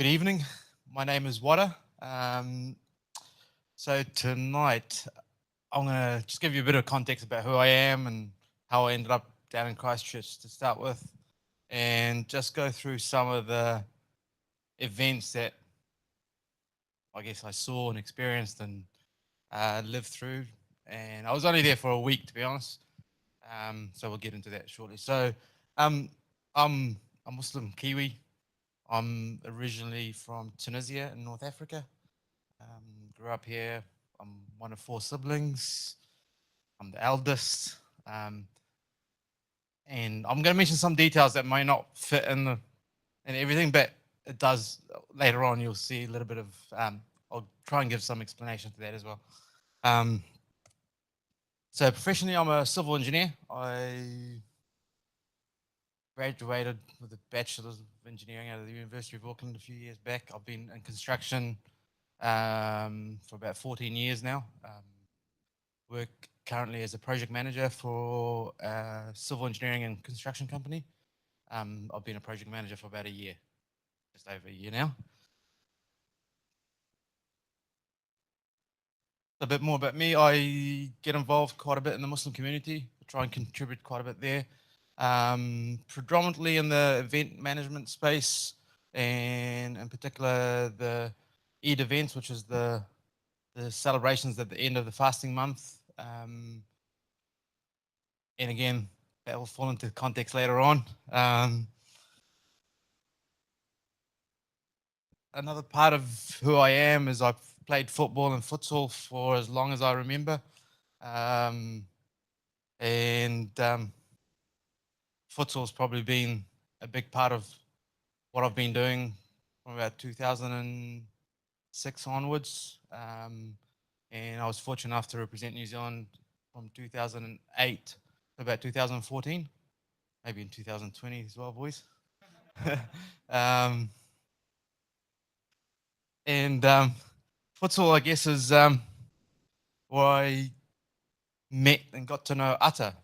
Good evening. My name is Ouadhah. So tonight I'm going to just give you a bit of context about who I am and how I ended up down in Christchurch to start with, and just go through some of the events that I guess I saw and experienced and lived through. And I was only there for a week, to be honest. So we'll get into that shortly. So um, I'm a Muslim Kiwi. I'm originally from Tunisia in North Africa. Grew up here. I'm one of four siblings. I'm the eldest. And I'm going to mention some details that may not fit in everything, but it does later on. You'll see a little bit of. I'll try and give some explanation to that as well. So professionally, I'm a civil engineer. I graduated with a bachelor's of engineering out of the University of Auckland a few years back. I've been in construction for about 14 years now. Work currently as a project manager for a civil engineering and construction company. I've been a project manager for about a year, just over a year now. A bit more about me. I get involved quite a bit in the Muslim community. I try and contribute quite a bit there. Predominantly in the event management space, and in particular the Eid events, which is the celebrations at the end of the fasting month. And again, that will fall into context later on. Another part of who I am is I've played football and futsal for as long as I remember. Futsal's probably been a big part of what I've been doing from about 2006 onwards. And I was fortunate enough to represent New Zealand from 2008 to about 2014, maybe in 2020 as well, boys. Futsal, I guess, is where I met and got to know Atta.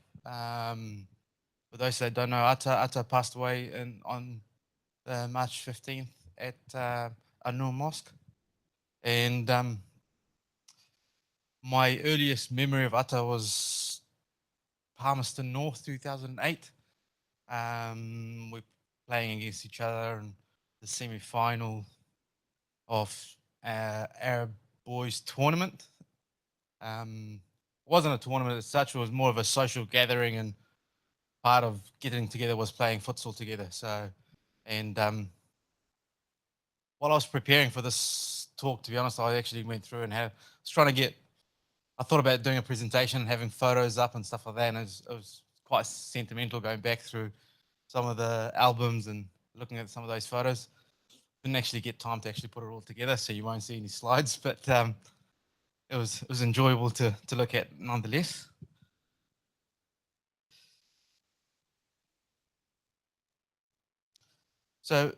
For those that don't know, Atta passed away on March 15th at Anur Mosque. And my earliest memory of Atta was Palmerston North 2008. We're playing against each other in the semi-final of Arab Boys tournament. It wasn't a tournament as such, it was more of a social gathering, and part of getting together was playing futsal together. So, and while I was preparing for this talk, to be honest, I actually went through and I thought about doing a presentation and having photos up and stuff like that, and it was quite sentimental going back through some of the albums and looking at some of those photos. Didn't actually get time to actually put it all together, so you won't see any slides, but it was enjoyable to look at nonetheless. So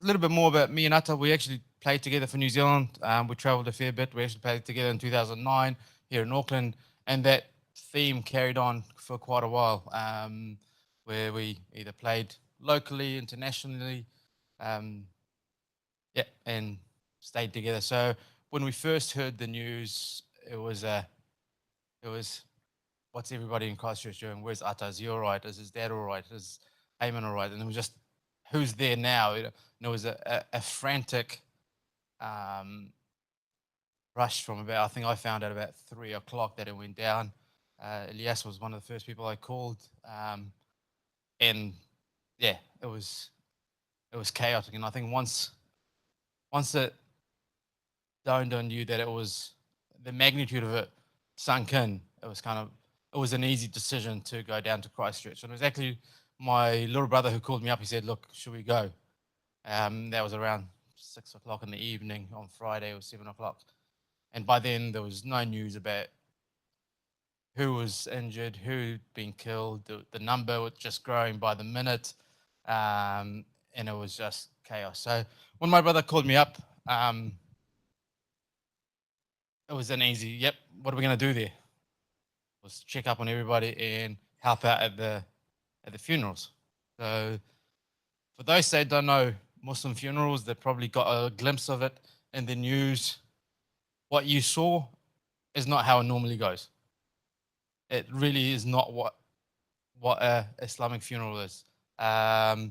a little bit more about me and Atta. We actually played together for New Zealand. We travelled a fair bit. We actually played together in 2009 here in Auckland, and that theme carried on for quite a while, where we either played locally, internationally, and stayed together. So when we first heard the news, it was what's everybody in Christchurch doing? Where's Atta? Is he all right? Is his dad all right? Is Eamon all right? And it was just, who's there now? And it was a frantic rush from about, I think I found out about 3 o'clock that it went down. Elias was one of the first people I called. And yeah, it was chaotic. And I think once it dawned on you that it was, the magnitude of it sunk in, it was an easy decision to go down to Christchurch. And it was actually my little brother who called me up. He said, look, should we go? That was around 6 o'clock in the evening on Friday, or 7 o'clock. And by then there was no news about who was injured, who'd been killed. The number was just growing by the minute. And it was just chaos. So when my brother called me up, it was an easy, yep, what are we going to do there? Was check up on everybody and help out at the funerals. So for those that don't know Muslim funerals that probably got a glimpse of it in the news. What you saw is not how it normally goes. It really is not what a Islamic funeral is. The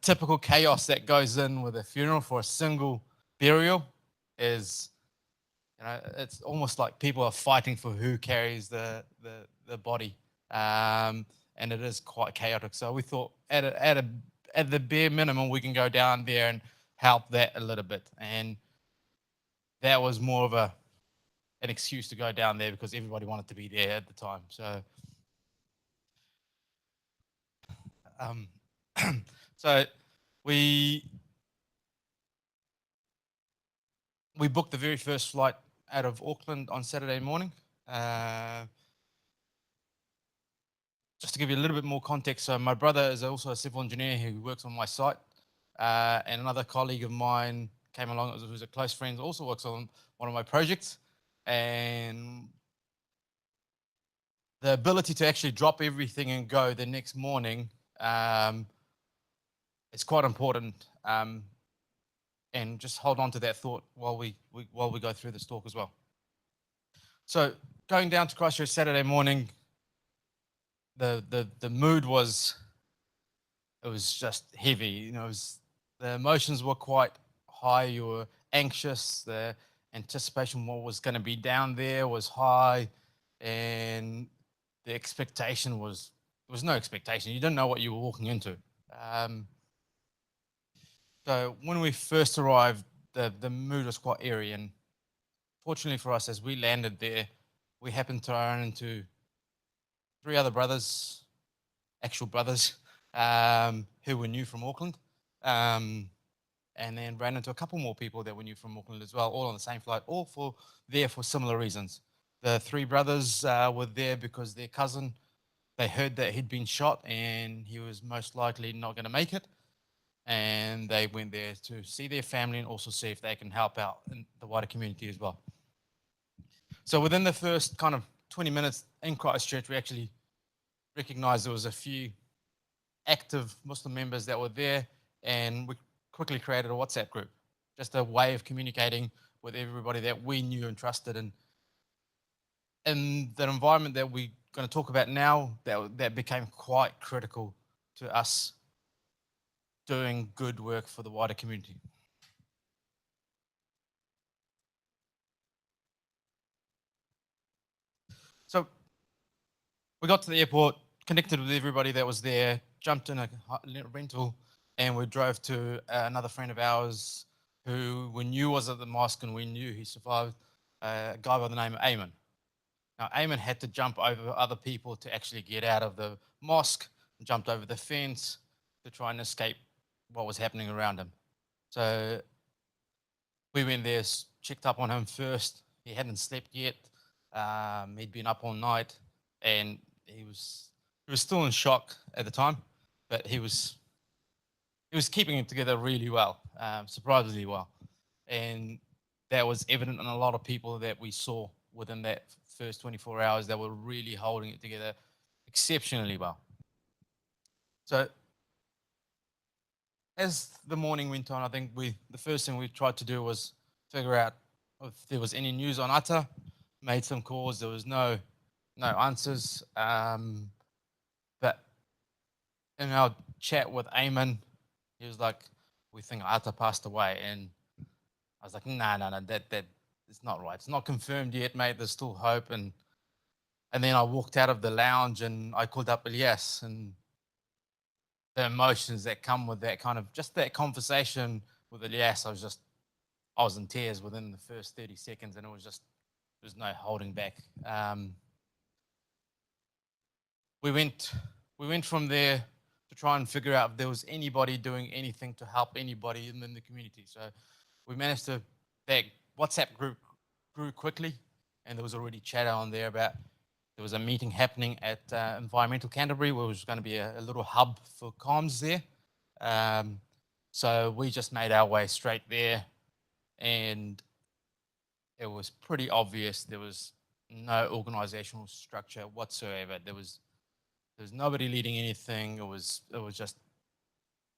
typical chaos that goes in with a funeral for a single burial is, it's almost like people are fighting for who carries the body, and it is quite chaotic. So we thought at the bare minimum we can go down there and help that a little bit, and that was more of an excuse to go down there because everybody wanted to be there at the time. So, um, so we we booked the very first flight out of Auckland on Saturday morning. Uh, just to give you a little bit more context, so my brother is also a civil engineer who works on my site, and another colleague of mine came along who's a close friend, also works on one of my projects, and the ability to actually drop everything and go the next morning is quite important. And just hold on to that thought while we go through this talk as well. So going down to Christchurch Saturday morning, the mood was, it was just heavy. The emotions were quite high. You were anxious. The anticipation what was going to be down there was high, and the expectation was, there was no expectation. You didn't know what you were walking into. So when we first arrived, the mood was quite eerie, and fortunately for us, as we landed there, we happened to run into three other brothers, actual brothers, who were new from Auckland, and then ran into a couple more people that were new from Auckland as well, all on the same flight, all there for similar reasons. The three brothers were there because their cousin, they heard that he'd been shot and he was most likely not going to make it. And they went there to see their family and also see if they can help out in the wider community as well. So within the first kind of 20 minutes in Christchurch, we actually recognized there was a few active Muslim members that were there, and we quickly created a WhatsApp group, just a way of communicating with everybody that we knew and trusted. And in the environment that we're going to talk about now, that became quite critical to us doing good work for the wider community. So we got to the airport, connected with everybody that was there, jumped in a rental, and we drove to another friend of ours who we knew was at the mosque, and we knew he survived, a guy by the name of Ayman. Now, Ayman had to jump over other people to actually get out of the mosque, and jumped over the fence to try and escape what was happening around him. So we went there, checked up on him first. He hadn't slept yet. He'd been up all night, and he was still in shock at the time, but he was keeping it together really well, surprisingly well, and that was evident in a lot of people that we saw within that first 24 hours that were really holding it together exceptionally well. So as the morning went on, I think the first thing we tried to do was figure out if there was any news on Atta. Made some calls. There was no answers. But in our chat with Ayman, he was like, "We think Atta passed away," and I was like, "No, that is not right. It's not confirmed yet, mate. There's still hope." And then I walked out of the lounge and I called up Elias, and the emotions that come with that kind of just that conversation with Elias, I was in tears within the first 30 seconds, and there's no holding back. We went from there to try and figure out if there was anybody doing anything to help anybody in the community. So we managed to, that WhatsApp group grew quickly, and there was already chatter on there about, there was a meeting happening at Environmental Canterbury, where it was going to be a little hub for comms there. So we just made our way straight there, and it was pretty obvious there was no organizational structure whatsoever. There was nobody leading anything. It was just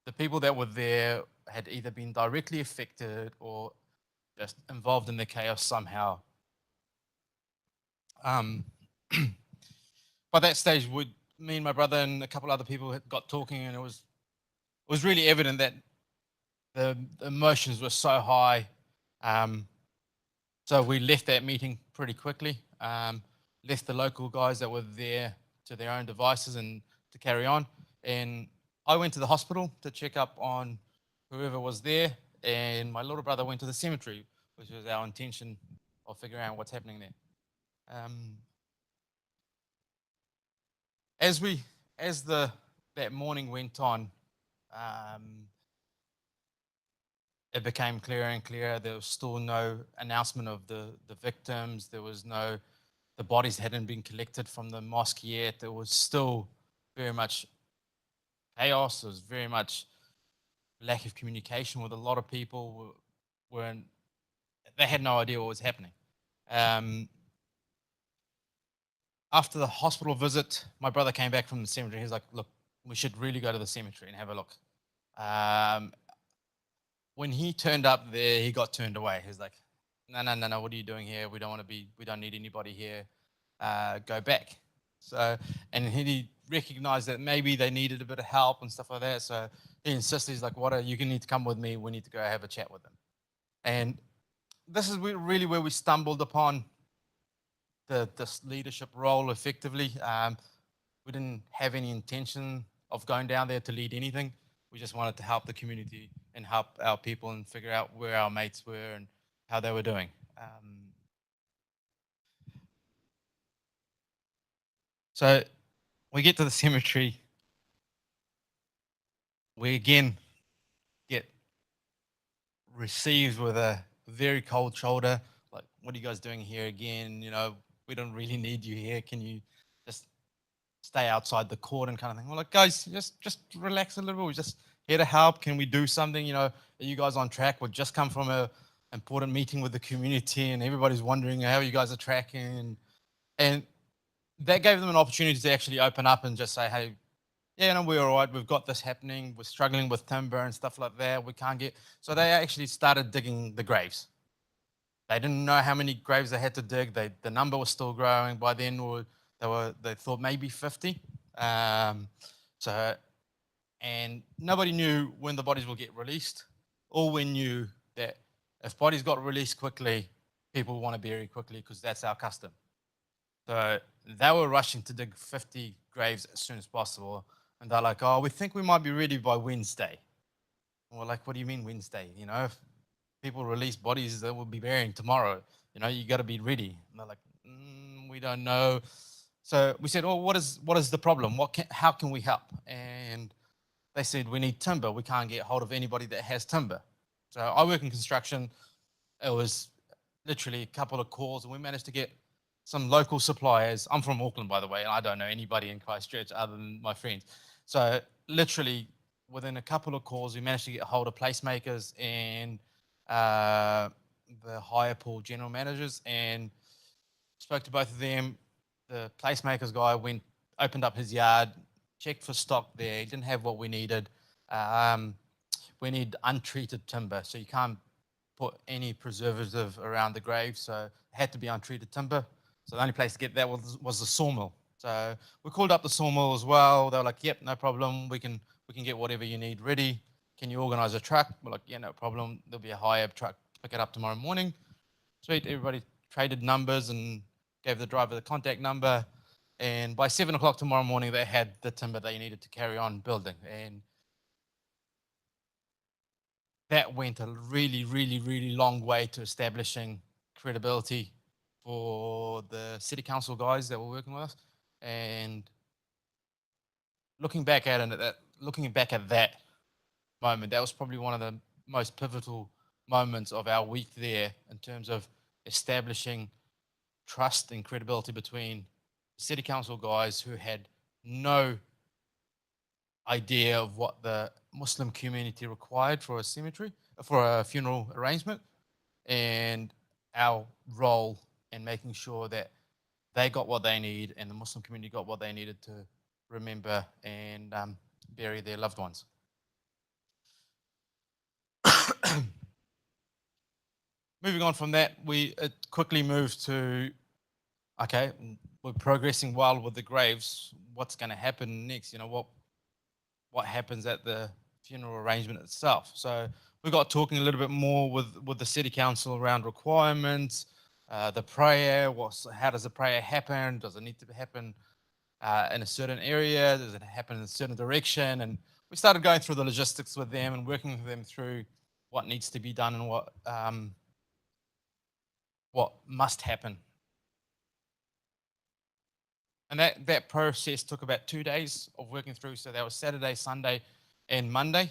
the people that were there had either been directly affected or just involved in the chaos somehow. By that stage, me and my brother and a couple other people had got talking, and it was really evident that the emotions were so high. So we left that meeting pretty quickly, left the local guys that were there to their own devices and to carry on. And I went to the hospital to check up on whoever was there, and my little brother went to the cemetery, which was our intention of figuring out what's happening there. As that morning went on, it became clearer and clearer. There was still no announcement of the victims. The bodies hadn't been collected from the mosque yet. There was still very much chaos. There was very much lack of communication with a lot of people. They had no idea what was happening. After the hospital visit, my brother came back from the cemetery. He's like, look, we should really go to the cemetery and have a look. When he turned up there, he got turned away. He's like, no, what are you doing here? We don't need anybody here. Go back. So, and he recognized that maybe they needed a bit of help and stuff like that. So he insisted, he's like, you need to come with me. We need to go have a chat with them. And this is really where we stumbled upon this leadership role effectively. We didn't have any intention of going down there to lead anything. We just wanted to help the community and help our people and figure out where our mates were and how they were doing. So we get to the cemetery. We again get received with a very cold shoulder. Like, what are you guys doing here again? We don't really need you here. Can you just stay outside the court and kind of thing? We're like, guys, just relax a little bit. We're just here to help. Can we do something? Are you guys on track? We've just come from a important meeting with the community, and everybody's wondering how you guys are tracking. And that gave them an opportunity to actually open up and just say, hey, yeah, no, we're all right. We've got this happening. We're struggling with timber and stuff like that. We can't get. So they actually started digging the graves. They didn't know how many graves they had to dig. The number was still growing. By then, they thought maybe 50. And nobody knew when the bodies will get released. All we knew that if bodies got released quickly, people want to bury quickly because that's our custom. So they were rushing to dig 50 graves as soon as possible. And they're like, we think we might be ready by Wednesday. And we're like, what do you mean Wednesday? If people release bodies that will be burying tomorrow, you got to be ready. And they're like, we don't know. So we said, what is the problem? How can we help? And they said, we need timber. We can't get hold of anybody that has timber. So I work in construction. It was literally a couple of calls, and we managed to get some local suppliers. I'm from Auckland, by the way, and I don't know anybody in Christchurch other than my friends. So literally within a couple of calls, we managed to get hold of placemakers and the hire pool general managers, and spoke to both of them. The placemakers guy opened up his yard, checked for stock there. He didn't have what we needed. We need untreated timber, so you can't put any preservative around the grave, so it had to be untreated timber. So the only place to get that was the sawmill. So we called up the sawmill as well. They were like, yep, no problem. We can get whatever you need ready. Can you organize a truck? We're like, yeah, no problem. There'll be a hire truck, pick it up tomorrow morning. Sweet, everybody traded numbers and gave the driver the contact number. And by 7 o'clock tomorrow morning, they had the timber they needed to carry on building. And that went a really, really, really long way to establishing credibility for the city council guys that were working with us. And looking back at that moment, that was probably one of the most pivotal moments of our week there in terms of establishing trust and credibility between the city council guys who had no idea of what the Muslim community required for a funeral arrangement, and our role in making sure that they got what they need and the Muslim community got what they needed to remember and bury their loved ones. moving on from that, we quickly moved to, okay, we're progressing well with the graves. What's going to happen next? What happens at the funeral arrangement itself. So we got talking a little bit more with the city council around requirements, the prayer. How does the prayer happen? Does it need to happen in a certain area? Does it happen in a certain direction? And we started going through the logistics with them and working with them through what needs to be done and what must happen. And that process took about 2 days of working through. So that was Saturday, Sunday, and Monday.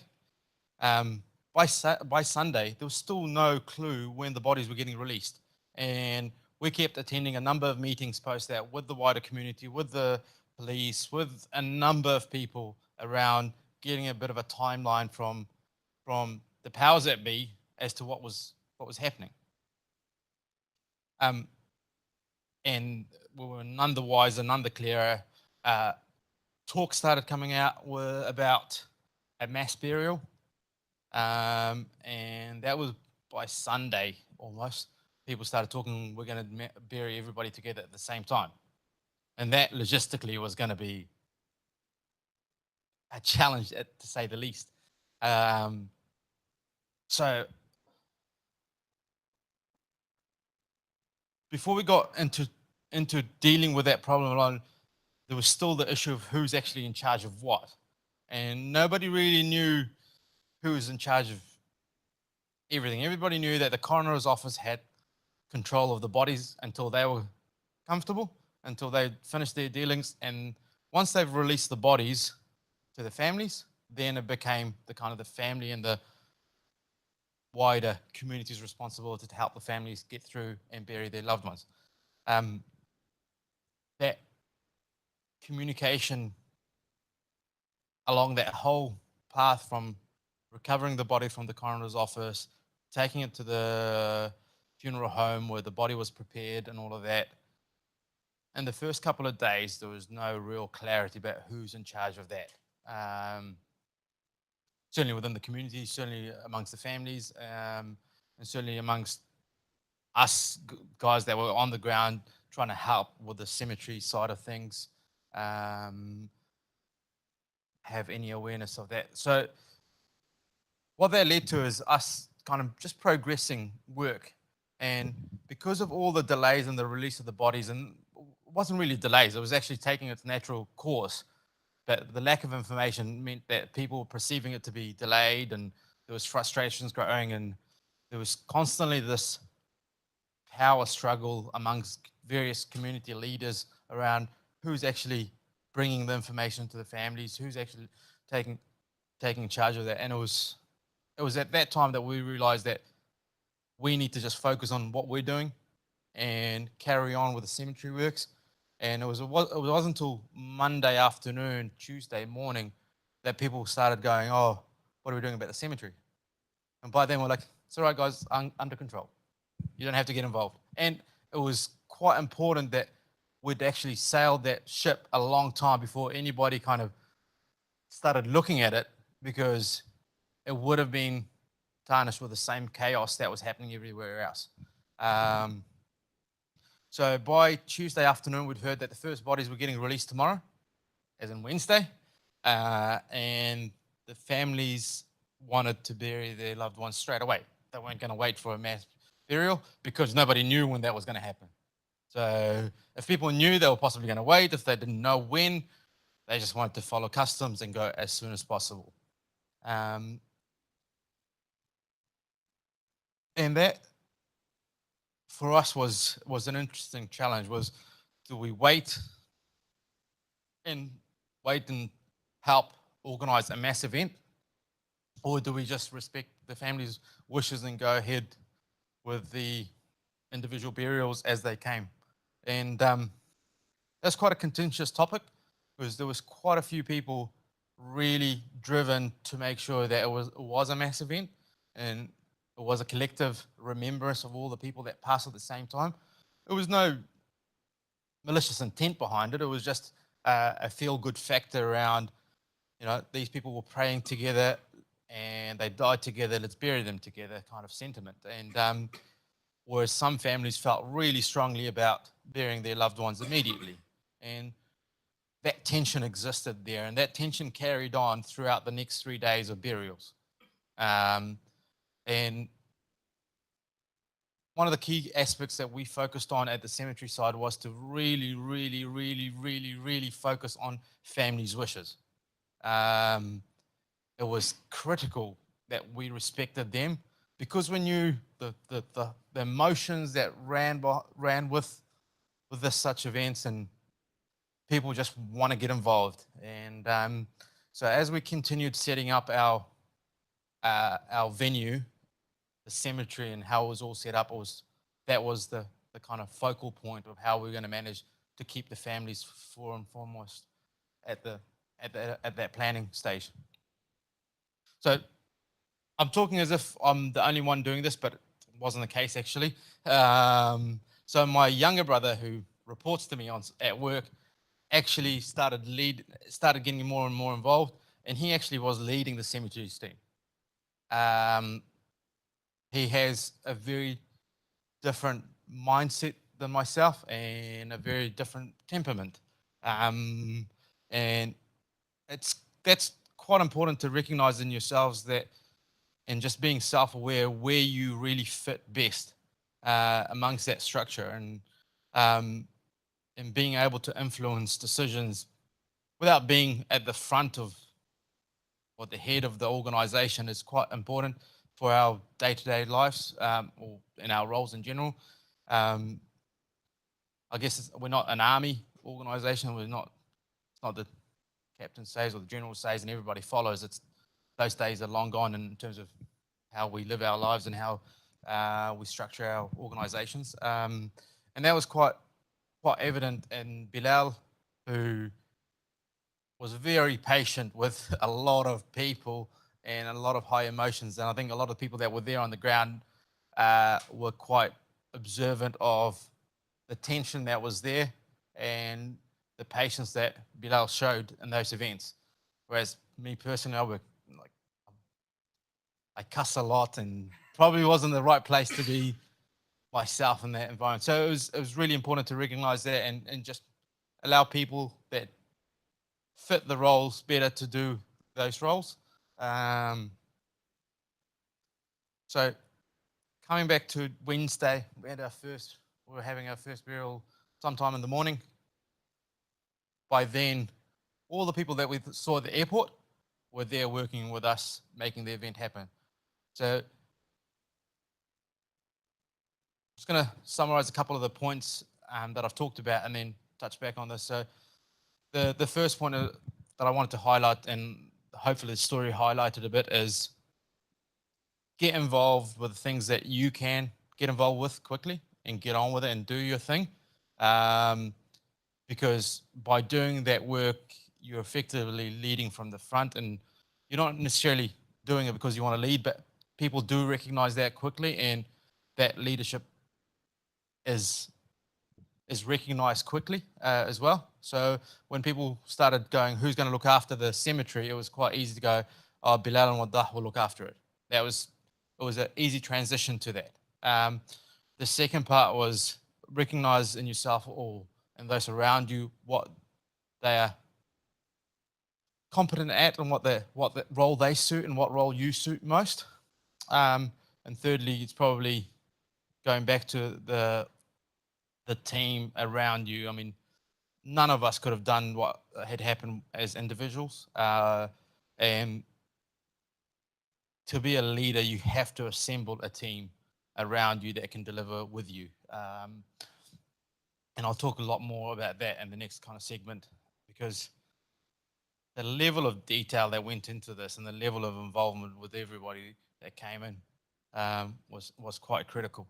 By Sunday, there was still no clue when the bodies were getting released. And we kept attending a number of meetings post that with the wider community, with the police, with a number of people around getting a bit of a timeline from the powers that be as to what was happening. And we were none the wiser, none the clearer. Talk started coming out about a mass burial, and that was by Sunday almost. People started talking, we're going to bury everybody together at the same time. And that logistically was going to be a challenge, to say the least. So before we got into dealing with that problem alone, there was still the issue of who's actually in charge of what. And nobody really knew who was in charge of everything. Everybody knew that the coroner's office had control of the bodies until they were comfortable, until they finished their dealings. And once they've released the bodies to the families, then it became the kind of the family and the wider community's responsibility to help the families get through and bury their loved ones. That communication along that whole path from recovering the body from the coroner's office, taking it to the funeral home where the body was prepared and all of that. In the first couple of days, there was no real clarity about who's in charge of that. Certainly within the community, certainly amongst the families, and certainly amongst us guys that were on the ground trying to help with the cemetery side of things, have any awareness of that. So what that led to is us kind of just progressing work. And because of all the delays in the release of the bodies, and it wasn't really delays, it was actually taking its natural course, but the lack of information meant that people were perceiving it to be delayed, and there was frustrations growing, and there was constantly this power struggle amongst various community leaders around who's actually bringing the information to the families, who's actually taking charge of that. And it was at that time that we realized that we need to just focus on what we're doing and carry on with the cemetery works. And it wasn't until Monday afternoon, Tuesday morning, that people started going, oh, what are we doing about the cemetery? And by then we're like, it's all right, guys, under control. You don't have to get involved. And it was quite important that we'd actually sailed that ship a long time before anybody kind of started looking at it, because it would have been tarnished with the same chaos that was happening everywhere else. So by Tuesday afternoon, we'd heard that the first bodies were getting released tomorrow, as in Wednesday, and the families wanted to bury their loved ones straight away. They weren't going to wait for a mass burial because nobody knew when that was going to happen. So if people knew they were possibly going to wait, if they didn't know when, they just wanted to follow customs and go as soon as possible. And that, for us, was an interesting challenge. Was, do we wait and help organize a mass event, or do we just respect the family's wishes and go ahead with the individual burials as they came? And that's quite a contentious topic, because there was quite a few people really driven to make sure that it was a mass event, and it was a collective remembrance of all the people that passed at the same time. There was no malicious intent behind it. It was just a feel-good factor around, these people were praying together, and they died together, let's bury them together kind of sentiment. And whereas some families felt really strongly about burying their loved ones immediately. And that tension existed there, and that tension carried on throughout the next 3 days of burials. And one of the key aspects that we focused on at the cemetery side was to really, really, really, really, really focus on families' wishes. It was critical that we respected them, because we knew the emotions that ran with this such events, and people just want to get involved. And so as we continued setting up our venue, the cemetery, and how it was all set up, that was the kind of focal point of how we're going to manage to keep the families foremost at that planning stage. So I'm talking as if I'm the only one doing this, but it wasn't the case actually. So my younger brother, who reports to me at work, actually started getting more and more involved, and he actually was leading the cemeteries team. He has a very different mindset than myself and a very different temperament. And that's quite important to recognize in yourselves, that, and just being self-aware where you really fit best amongst that structure, and being able to influence decisions without being at the front of, or the head of the organization, is quite important for our day-to-day lives, or in our roles in general. I guess we're not an army organization. It's not the captain says or the general says and everybody follows. Those days are long gone in terms of how we live our lives and how we structure our organizations. And that was quite evident in Bilal, who was very patient with a lot of people and a lot of high emotions. And I think a lot of people that were there on the ground were quite observant of the tension that was there and the patience that Bilal showed in those events. Whereas me personally, I cuss a lot and probably wasn't the right place to be myself in that environment. So it was really important to recognize that, and just allow people that fit the roles better to do those roles. So coming back to Wednesday, we were having our first burial sometime in the morning. By then, all the people that we saw at the airport were there working with us, making the event happen. So I'm just going to summarize a couple of the points that I've talked about, and then touch back on this. So the first point that I wanted to highlight, and hopefully the story highlighted a bit, is get involved with things that you can get involved with quickly and get on with it and do your thing. Because by doing that work, you're effectively leading from the front, and you're not necessarily doing it because you want to lead, but people do recognize that quickly, and that leadership is recognized quickly as well. So when people started going, who's going to look after the cemetery, it was quite easy to go, oh, Bilal and Ouadhah will look after it. It was an easy transition to that. The second part was recognize in yourself and those around you what they are competent at, and what the role they suit and what role you suit most. And thirdly, it's probably going back to the team around you. I mean, none of us could have done what had happened as individuals. And to be a leader, you have to assemble a team around you that can deliver with you. And I'll talk a lot more about that in the next kind of segment, because the level of detail that went into this and the level of involvement with everybody that came in was quite critical.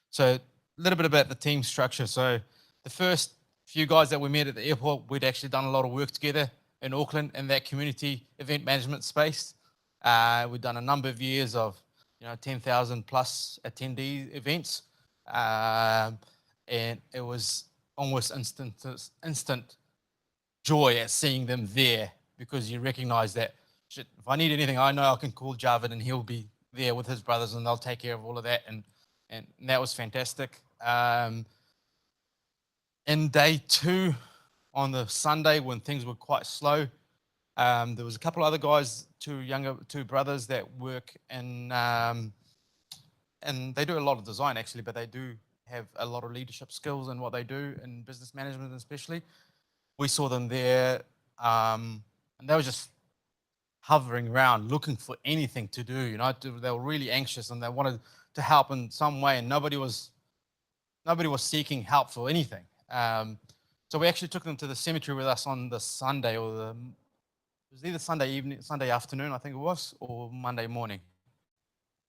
So a little bit about the team structure. So the first few guys that we met at the airport, we'd actually done a lot of work together in Auckland in that community event management space. We've done a number of years of 10,000 plus attendee events. And it was almost instant joy at seeing them there, because you recognize that shit, if I need anything, I know I can call Javid and he'll be there with his brothers and they'll take care of all of that. And that was fantastic. In day 2, on the Sunday when things were quite slow, there was a couple other guys, two brothers that work in, and they do a lot of design actually, but they do have a lot of leadership skills in what they do in business management especially. We saw them there, and they were just hovering around looking for anything to do. You know, they were really anxious and they wanted to help in some way, and nobody was seeking help for anything. So we actually took them to the cemetery with us on the Sunday, it was either Sunday evening, Sunday afternoon, I think it was, or Monday morning.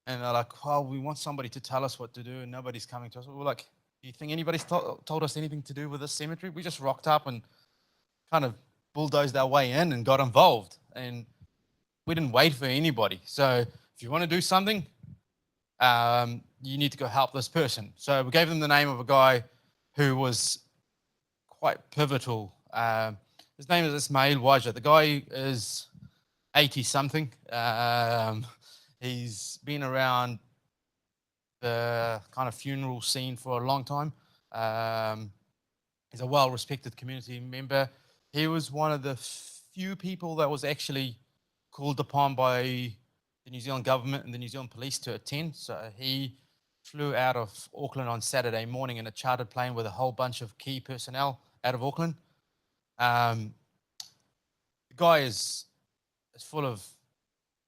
And they're like, "Oh, we want somebody to tell us what to do, and nobody's coming to us." We were like, "Do you think anybody's told us anything to do with this cemetery?" We just rocked up and kind of bulldozed our way in and got involved. And we didn't wait for anybody. So if you want to do something, you need to go help this person. So we gave them the name of a guy who was quite pivotal. His name is Ouadhah. The guy is 80 something. He's been around the kind of funeral scene for a long time. He's a well-respected community member. He was one of the few people that was actually called upon by the New Zealand government and the New Zealand police to attend. So he flew out of Auckland on Saturday morning in a chartered plane with a whole bunch of key personnel out of Auckland. The guy is full of,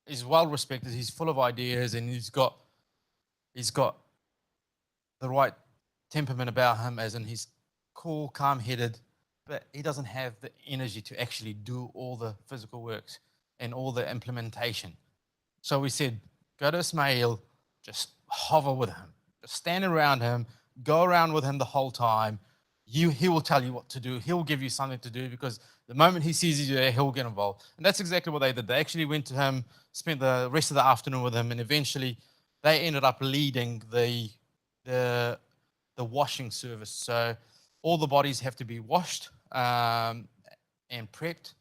he's well respected, he's full of ideas, and he's got the right temperament about him, as in he's cool, calm-headed, but he doesn't have the energy to actually do all the physical works and all the implementation. So we said, go to Ismail, just hover with him, just stand around him, go around with him the whole time. He will tell you what to do. He'll give you something to do, because the moment he sees you there, he'll get involved. And that's exactly what they did. They actually went to him, spent the rest of the afternoon with him, and eventually they ended up leading the washing service. So all the bodies have to be washed and prepped,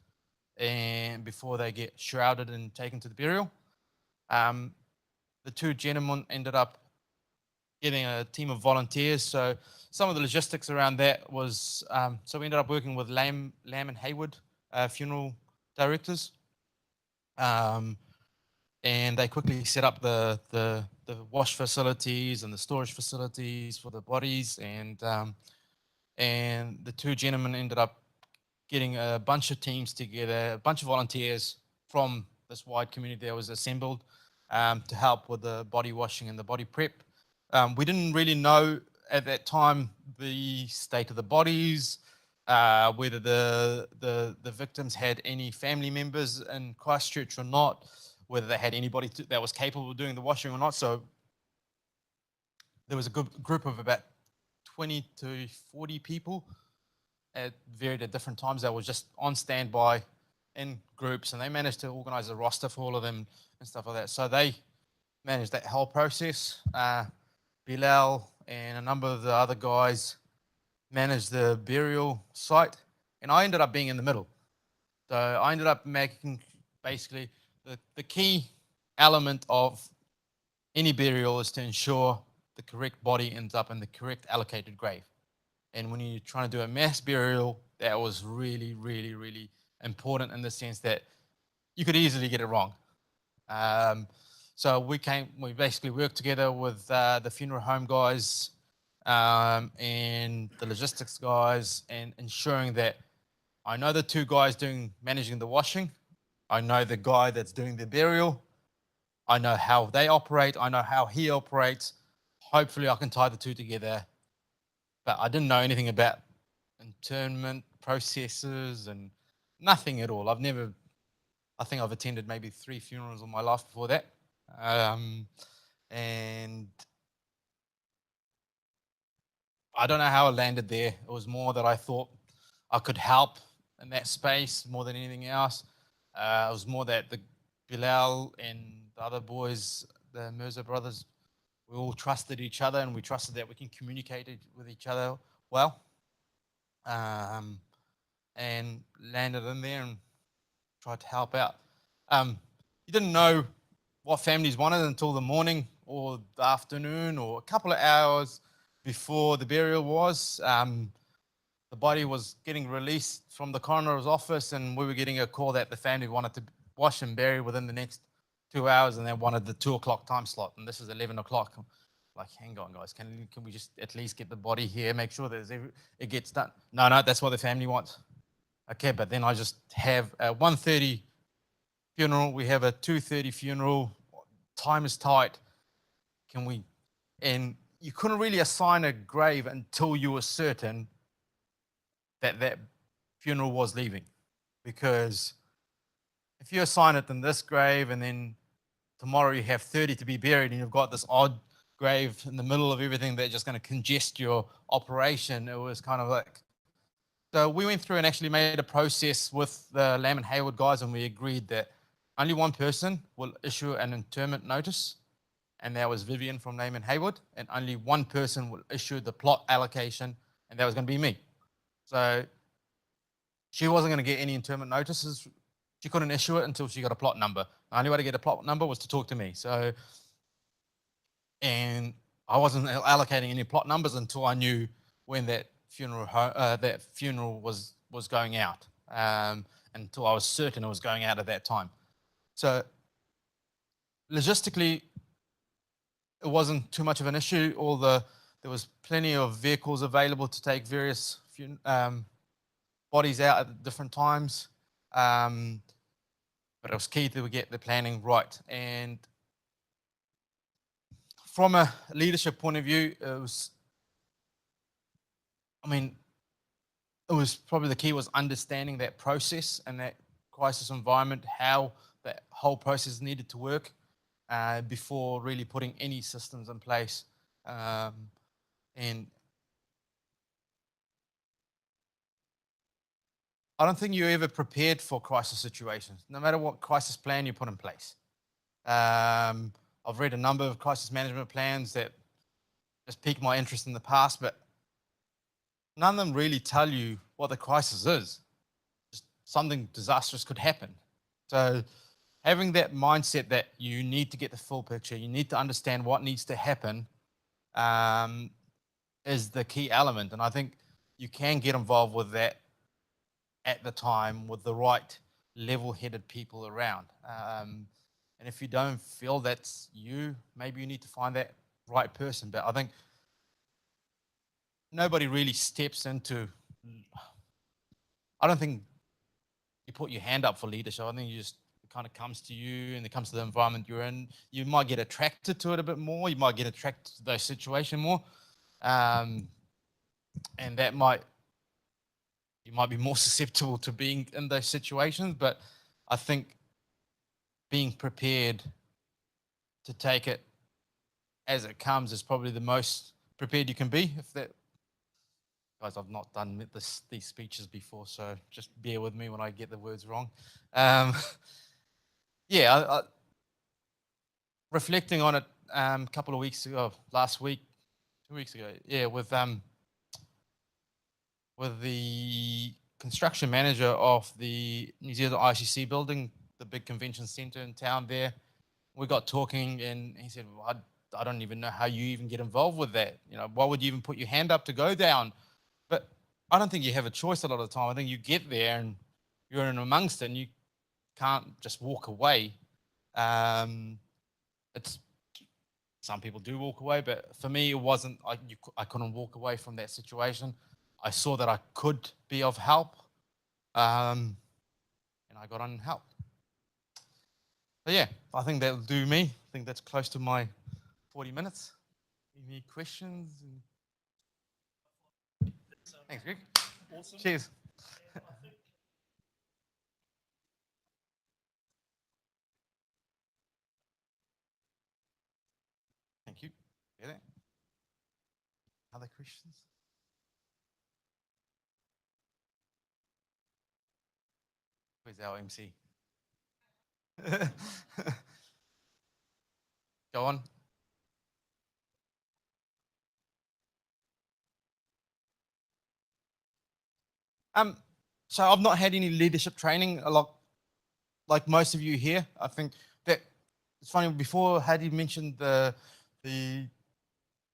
and before they get shrouded and taken to the burial. The two gentlemen ended up getting a team of volunteers. So some of the logistics around that was, so we ended up working with Lamb and Hayward funeral directors. And they quickly set up the wash facilities and the storage facilities for the bodies. And the two gentlemen ended up getting a bunch of teams together, a bunch of volunteers from this wide community that was assembled to help with the body washing and the body prep. We didn't really know at that time the state of the bodies, whether the victims had any family members in Christchurch or not, whether they had anybody that was capable of doing the washing or not. So there was a good group of about 20 to 40 people at different times that was just on standby in groups, and they managed to organize a roster for all of them and stuff like that. So they managed that whole process. Bilal and a number of the other guys managed the burial site, and I ended up being in the middle. So I ended up making basically the key element of any burial is to ensure the correct body ends up in the correct allocated grave. And when you're trying to do a mass burial, that was really, really, really important, in the sense that you could easily get it wrong. So we basically worked together with the funeral home guys and the logistics guys, and ensuring that I know the two guys managing the washing, I know the guy that's doing the burial, I know how they operate, I know how he operates. Hopefully I can tie the two together. But I didn't know anything about internment processes and nothing at all. I think I've attended maybe 3 funerals in my life before that. And I don't know how I landed there. It was more that I thought I could help in that space more than anything else. It was more that the Bilal and the other boys, the Mirza brothers, we all trusted each other, and we trusted that we can communicate with each other well. And landed in there and tried to help out. You didn't know what families wanted until the morning or the afternoon or a couple of hours before the burial was. The body was getting released from the coroner's office, and we were getting a call that the family wanted to wash and bury within the next 2 hours, and they wanted the 2 o'clock time slot, and this is 11 o'clock. Like, hang on, guys, can we just at least get the body here, make sure that it gets done? No, that's what the family wants. Okay, but then I just have a 1:30 funeral, we have a 2:30 funeral, time is tight, can we? And you couldn't really assign a grave until you were certain that that funeral was leaving. Because if you assign it in this grave and then tomorrow you have 30 to be buried and you've got this odd grave in the middle of everything that's just going to congest your operation, it was kind of like. So we went through and actually made a process with the Lamb and Hayward guys, and we agreed that only one person will issue an interment notice, and that was Vivian from Lamb and Hayward, and only one person will issue the plot allocation, and that was going to be me. So she wasn't going to get any interment notices. She couldn't issue it until she got a plot number. The only way to get a plot number was to talk to me. So, and I wasn't allocating any plot numbers until I knew when that funeral was going out. Until I was certain it was going out at that time. So, logistically, it wasn't too much of an issue. There was plenty of vehicles available to take various bodies out at different times. But it was key to get the planning right. And from a leadership point of view, it was probably the key was understanding that process and that crisis environment, how that whole process needed to work before really putting any systems in place. And I don't think you're ever prepared for crisis situations, no matter what crisis plan you put in place. I've read a number of crisis management plans that just piqued my interest in the past, but none of them really tell you what the crisis is. Just something disastrous could happen. So having that mindset that you need to get the full picture, you need to understand what needs to happen is the key element. And I think you can get involved with that at the time with the right level-headed people around. And if you don't feel that's you, maybe you need to find that right person. But I think nobody really steps into. I don't think you put your hand up for leadership. I think it kind of comes to you, and it comes to the environment you're in. You might get attracted to it a bit more. You might get attracted to those situations more, and that you might be more susceptible to being in those situations. But I think being prepared to take it as it comes is probably the most prepared you can be. If that, guys, I've not done these speeches before, so just bear with me when I get the words wrong. Yeah, reflecting on it a couple of weeks ago, last week, 2 weeks ago, yeah, with the construction manager of the New Zealand ICC building, the big convention centre in town there. We got talking, and he said, well, I don't even know how you even get involved with that. Why would you even put your hand up to go down? But I don't think you have a choice a lot of the time. I think you get there and you're in amongst it, and you can't just walk away. Some people do walk away, but for me, it wasn't. I couldn't walk away from that situation. I saw that I could be of help, and I got on help. But yeah, I think that'll do me. I think that's close to my 40 minutes. Any questions? Thanks, Greg. Awesome. Cheers. Thank you. Yeah. Other questions? Where's our MC? Go on. So I've not had any leadership training. like most of you here, I think that it's funny. Before Hadi mentioned the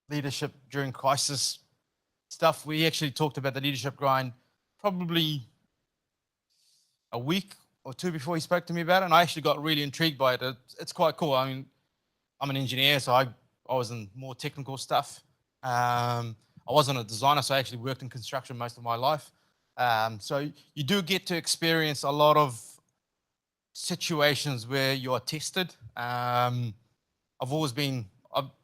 leadership during crisis stuff, we actually talked about the leadership grind probably a week or two before he spoke to me about it, and I actually got really intrigued by it. It's quite cool. I mean, I'm an engineer, so I was in more technical stuff. I wasn't a designer, so I actually worked in construction most of my life. So you do get to experience a lot of situations where you are tested. I've always been,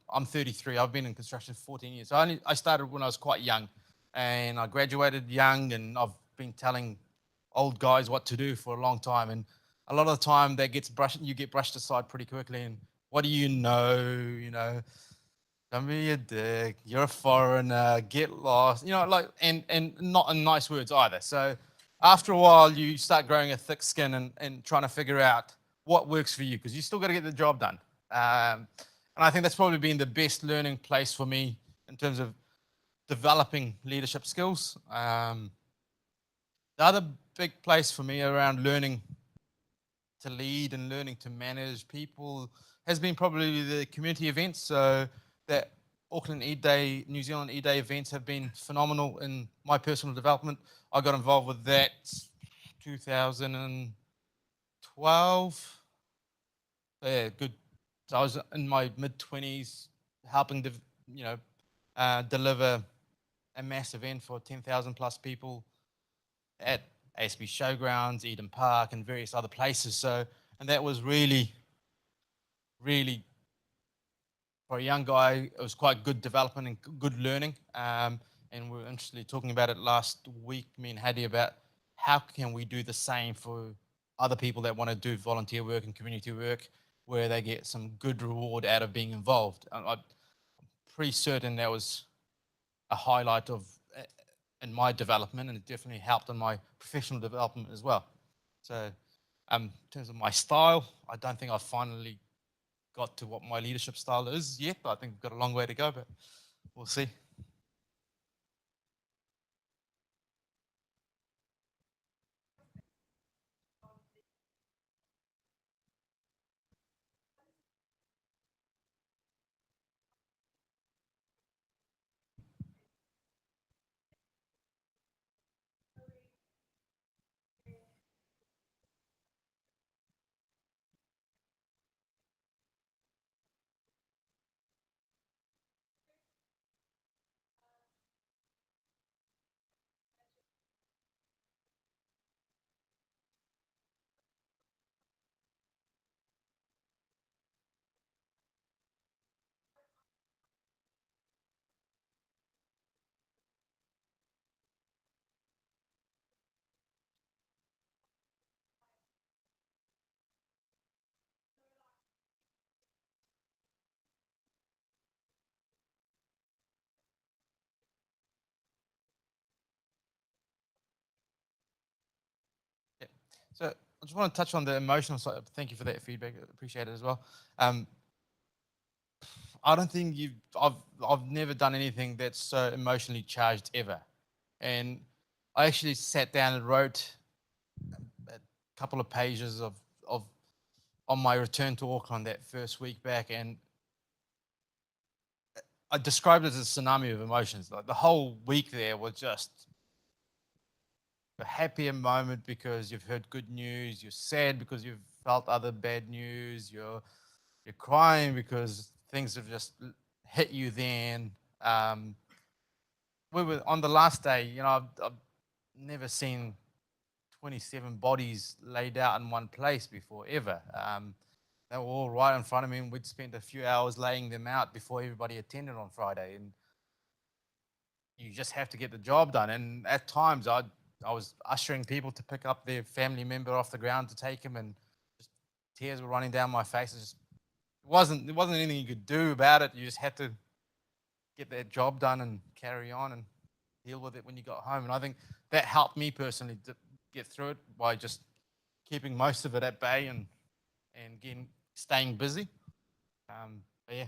I'm 33, I've been in construction for 14 years. So I started when I was quite young, and I graduated young, and I've been telling old guys what to do for a long time. And a lot of the time that gets brushed, you get brushed aside pretty quickly. And what do you know? Don't be a dick. You're a foreigner. Get lost. Like, and not in nice words either. So after a while, you start growing a thick skin and trying to figure out what works for you, because you still got to get the job done. And I think that's probably been the best learning place for me in terms of developing leadership skills. The other big place for me around learning to lead and learning to manage people has been probably the community events. So that Auckland E-Day, New Zealand E-Day events have been phenomenal in my personal development. I got involved with that 2012. Yeah, good. So I was in my mid-20s helping, deliver a mass event for 10,000 plus people at ASB Showgrounds, Eden Park, and various other places. So, and that was really, really, for a young guy, it was quite good development and good learning. And we were interestingly talking about it last week, me and Hadi, about how can we do the same for other people that want to do volunteer work and community work, where they get some good reward out of being involved. I'm pretty certain that was a highlight of in my development, and it definitely helped in my professional development as well. So, in terms of my style, I don't think I've finally got to what my leadership style is yet, but I think we've got a long way to go, but we'll see. Yeah. So I just want to touch on the emotional side. Thank you for that feedback. I appreciate it as well. Um, I don't think I've never done anything that's so emotionally charged ever. And I actually sat down and wrote a couple of pages of on my return to Auckland that first week back, and I described it as a tsunami of emotions. Like the whole week there was just a happier moment because you've heard good news. You're sad because you've felt other bad news. You're crying because things have just hit you. Then we were on the last day. I've never seen 27 bodies laid out in one place before ever. They were all right in front of me, and we'd spent a few hours laying them out before everybody attended on Friday. And you just have to get the job done. And at times, I was ushering people to pick up their family member off the ground to take him, and just tears were running down my face. It wasn't anything you could do about it. You just had to get that job done and carry on and deal with it when you got home. And I think that helped me personally to get through it by just keeping most of it at bay and again staying busy. But yeah,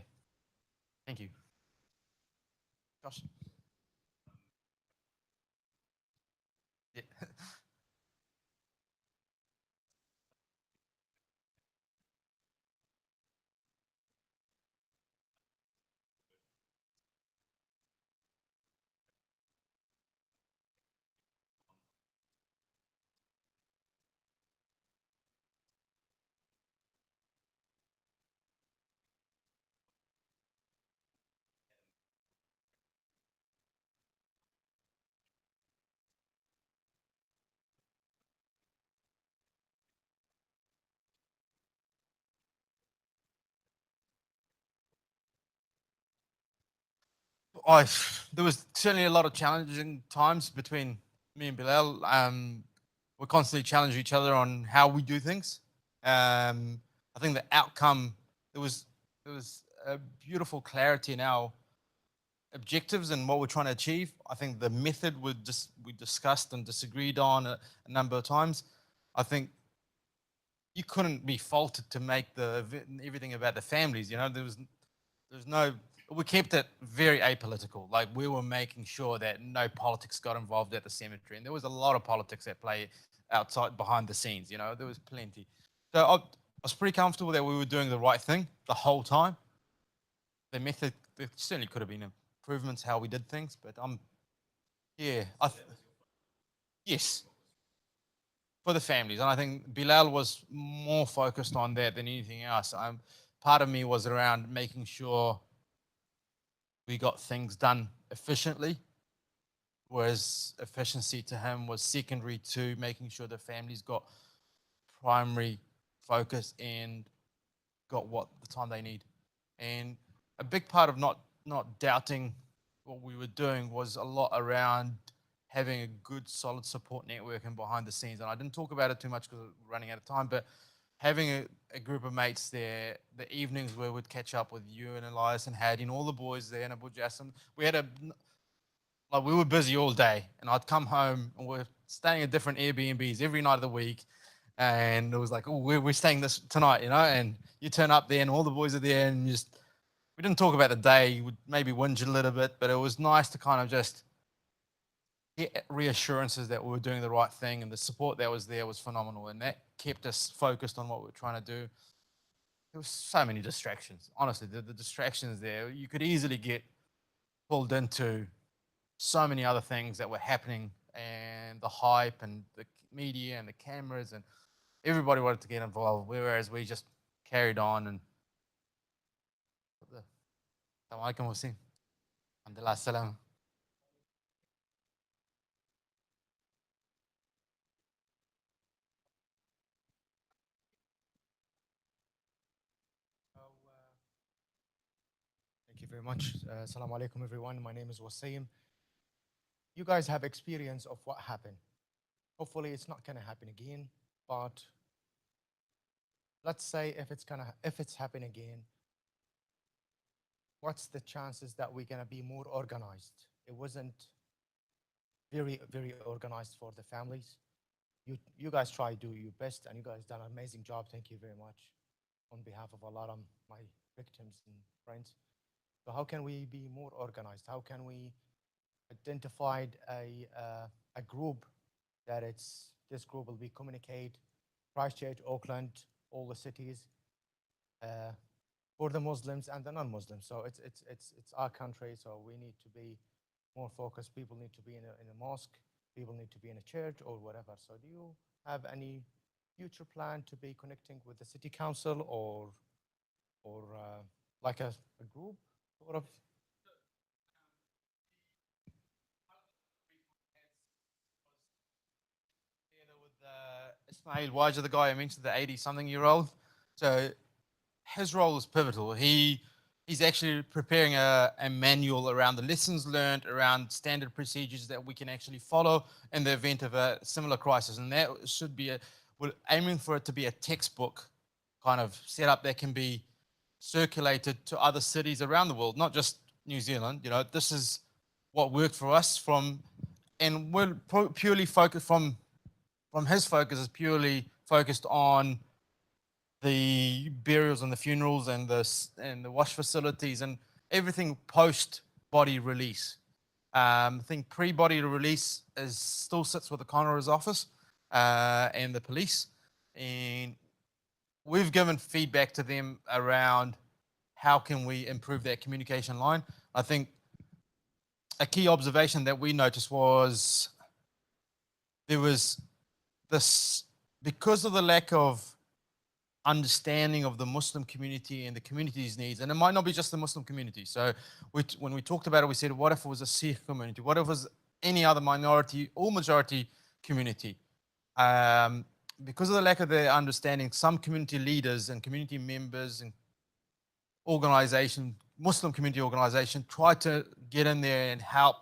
thank you, Josh. Yeah. I there was certainly a lot of challenging times between me and Bilal. We constantly challenge each other on how we do things. I think the outcome there was a beautiful clarity in our objectives and what we're trying to achieve. I think the method we discussed and disagreed on a number of times. I think you couldn't be faulted to make everything about the families. You know, there's no. We kept it very apolitical. Like we were making sure that no politics got involved at the cemetery, and there was a lot of politics at play outside behind the scenes. You know, there was plenty. So I was pretty comfortable that we were doing the right thing the whole time. The method there certainly could have been improvements how we did things, but yeah, yes, for the families, and I think Bilal was more focused on that than anything else. Part of me was around making sure we got things done efficiently, whereas efficiency to him was secondary to making sure the families got primary focus and got what the time they need. And a big part of not doubting what we were doing was a lot around having a good solid support network and behind the scenes. And I didn't talk about it too much because we're running out of time, but having a group of mates there, the evenings where we'd catch up with you and Elias and Hadi and all the boys there and Abu Jassim, we were busy all day, and I'd come home and we're staying at different Airbnbs every night of the week, and it was like, oh, we're staying this tonight, you know, and you turn up there and all the boys are there, and we didn't talk about the day, we'd maybe whinge a little bit, but it was nice to kind of just get reassurances that we were doing the right thing, and the support that was there was phenomenal, and that kept us focused on what we were trying to do. There was so many distractions. Honestly, the distractions there, you could easily get pulled into so many other things that were happening, and the hype and the media and the cameras, and everybody wanted to get involved, whereas we just carried on and Assalamu alaikum Wasim. Alhamdulillah, salam. Thank you very much. Assalamu alaikum, everyone. My name is Wasim. You guys have experience of what happened. Hopefully, it's not going to happen again. But let's say if it's happening again, what's the chances that we're going to be more organized? It wasn't very organized for the families. You guys try to do your best, and you guys done an amazing job. Thank you very much on behalf of a lot of my victims and friends. So how can we be more organized? How can we identify a group that this group will be communicate Christchurch, Auckland, all the cities for the Muslims and the non-Muslims. So it's our country, so we need to be more focused. People need to be in a mosque. People need to be in a church or whatever. So do you have any future plan to be connecting with the city council or like a group sort of? With Ismail Waja, the guy I mentioned, the 80-something-year-old. So his role is pivotal. He's actually preparing a manual around the lessons learned, around standard procedures that we can actually follow in the event of a similar crisis. And that should be we're aiming for it to be a textbook kind of setup that can be circulated to other cities around the world, not just New Zealand. You know, this is what worked for us and we're purely focused from his focus is purely focused on the burials and the funerals and the wash facilities and everything post body release. I think pre body release still sits with the coroner's office and the police, and we've given feedback to them around how can we improve that communication line. I think a key observation that we noticed was there was this, because of the lack of understanding of the Muslim community and the community's needs, and it might not be just the Muslim community. So when we talked about it, we said, what if it was a Sikh community? What if it was any other minority or majority community? Because of the lack of their understanding, some community leaders and community members and organizations Muslim community organization tried to get in there and help,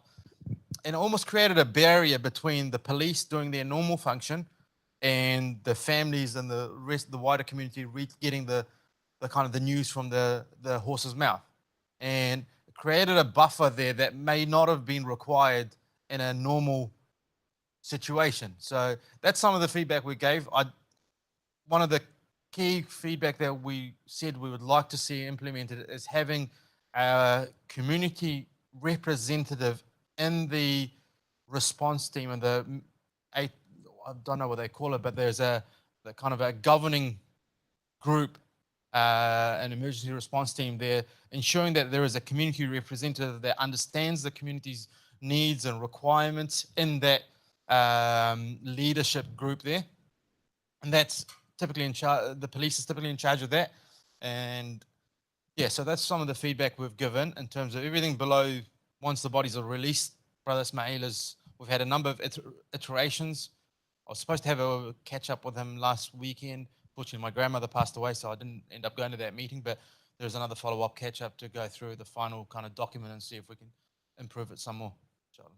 and almost created a barrier between the police doing their normal function and the families and the rest of the wider community getting the kind of the news from the horse's mouth, and created a buffer there that may not have been required in a normal situation. So that's some of the feedback we gave. One of the key feedback that we said we would like to see implemented is having a community representative in the response team and I don't know what they call it, but there's the kind of a governing group, an emergency response team there, ensuring that there is a community representative that understands the community's needs and requirements in that leadership group there. And that's typically in charge, the police is typically in charge of that. And yeah, so that's some of the feedback we've given in terms of everything below. Once the bodies are released, Brother Ismail we've had a number of iterations. I was supposed to have a catch up with him last weekend. Fortunately, my grandmother passed away, so I didn't end up going to that meeting, but there's another follow-up catch up to go through the final kind of document and see if we can improve it some more. Inshallah.